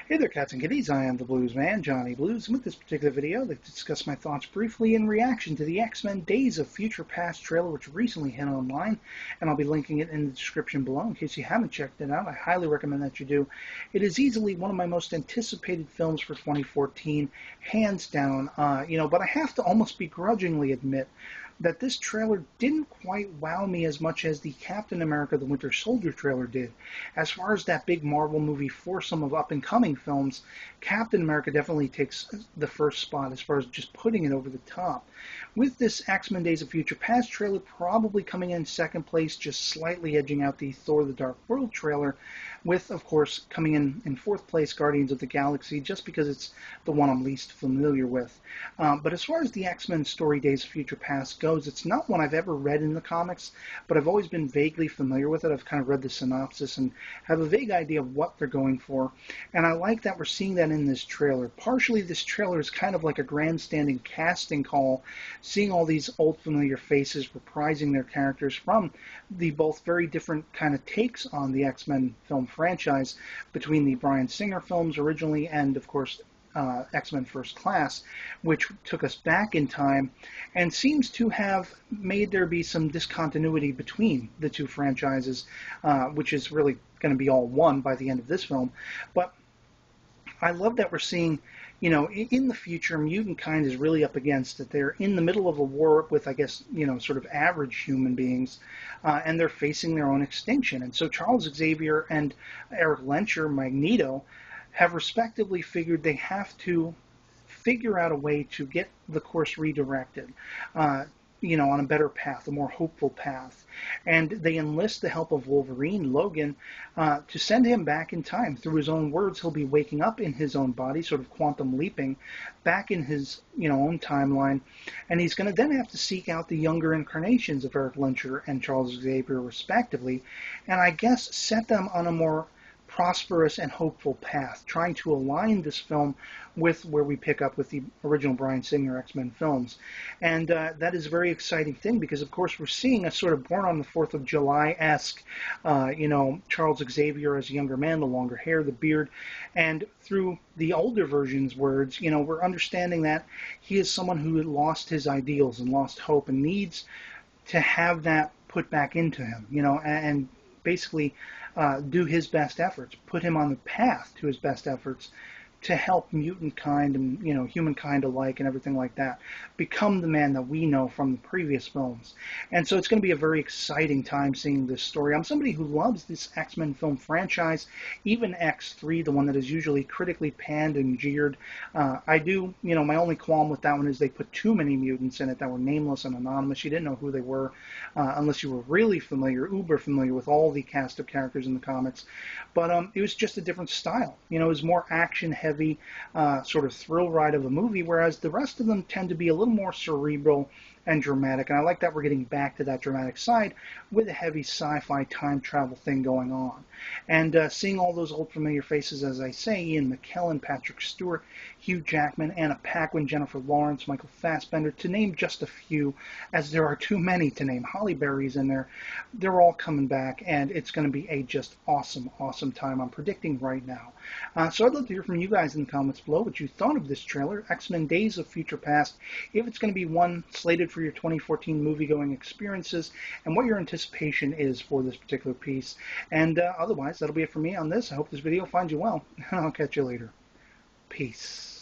Hey there, cats and kitties. I am the Blues Man, Johnny Blues, and with this particular video, I'd like to discuss my thoughts briefly in reaction to the X-Men Days of Future Past trailer, which recently hit online, and I'll be linking it in the description below in case you haven't checked it out. I highly recommend that you do. It is easily one of my most anticipated films for 2014, hands down, but I have to almost begrudgingly admit that this trailer didn't quite wow me as much as the Captain America the Winter Soldier trailer did. As far as that big Marvel movie foursome of up-and-coming films, Captain America definitely takes the first spot as far as just putting it over the top. With this X-Men Days of Future Past trailer probably coming in second place, just slightly edging out the Thor the Dark World trailer, with, of course, coming in fourth place, Guardians of the Galaxy, just because it's the one I'm least familiar with. But as far as the X-Men story Days of Future Past goes, it's not one I've ever read in the comics, but I've always been vaguely familiar with it. I've kind of read the synopsis and have a vague idea of what they're going for, and I like that we're seeing that in this trailer. Partially, this trailer is kind of like a grandstanding casting call, seeing all these old familiar faces reprising their characters from the both very different kind of takes on the X-Men film franchise between the Bryan Singer films originally and, of course, X-Men First Class, which took us back in time and seems to have made there be some discontinuity between the two franchises, which is really going to be all one by the end of this film. But I love that we're seeing, in the future, mutant kind is really up against it. They're in the middle of a war with, I guess, sort of average human beings, and they're facing their own extinction. And so Charles Xavier and Eric Lencher, Magneto, have respectively figured they have to figure out a way to get the course redirected, on a better path, a more hopeful path. And they enlist the help of Wolverine, Logan, to send him back in time. Through his own words, he'll be waking up in his own body, sort of quantum leaping, back in his, own timeline. And he's going to then have to seek out the younger incarnations of Eric Lencher and Charles Xavier, respectively, and I guess set them on a more prosperous and hopeful path, trying to align this film with where we pick up with the original Bryan Singer X-Men films. And that is a very exciting thing because, of course, we're seeing a sort of Born on the 4th of July-esque, Charles Xavier as a younger man, the longer hair, the beard, and through the older version's words, we're understanding that he is someone who had lost his ideals and lost hope and needs to have that put back into him, and basically do his best efforts, put him on the path to his best efforts to help mutant kind and, humankind alike and everything like that become the man that we know from the previous films. And so it's going to be a very exciting time seeing this story. I'm somebody who loves this X-Men film franchise, even X3, the one that is usually critically panned and jeered. I do, my only qualm with that one is they put too many mutants in it that were nameless and anonymous. You didn't know who they were unless you were really familiar, uber familiar with all the cast of characters in the comics. But it was just a different style. It was more action-heavy, sort of thrill ride of a movie, whereas the rest of them tend to be a little more cerebral and dramatic, and I like that we're getting back to that dramatic side with a heavy sci-fi time travel thing going on. And seeing all those old familiar faces, as I say, Ian McKellen, Patrick Stewart, Hugh Jackman, Anna Paquin, Jennifer Lawrence, Michael Fassbender, to name just a few, as there are too many to name. Holly Berry's in there. They're all coming back, and it's going to be a just awesome, awesome time, I'm predicting right now. So I'd love to hear from you guys in the comments below what you thought of this trailer, X-Men Days of Future Past, if it's going to be one slated for your 2014 movie-going experiences, and what your anticipation is for this particular piece. And otherwise, that'll be it for me on this. I hope this video finds you well, and I'll catch you later. Peace.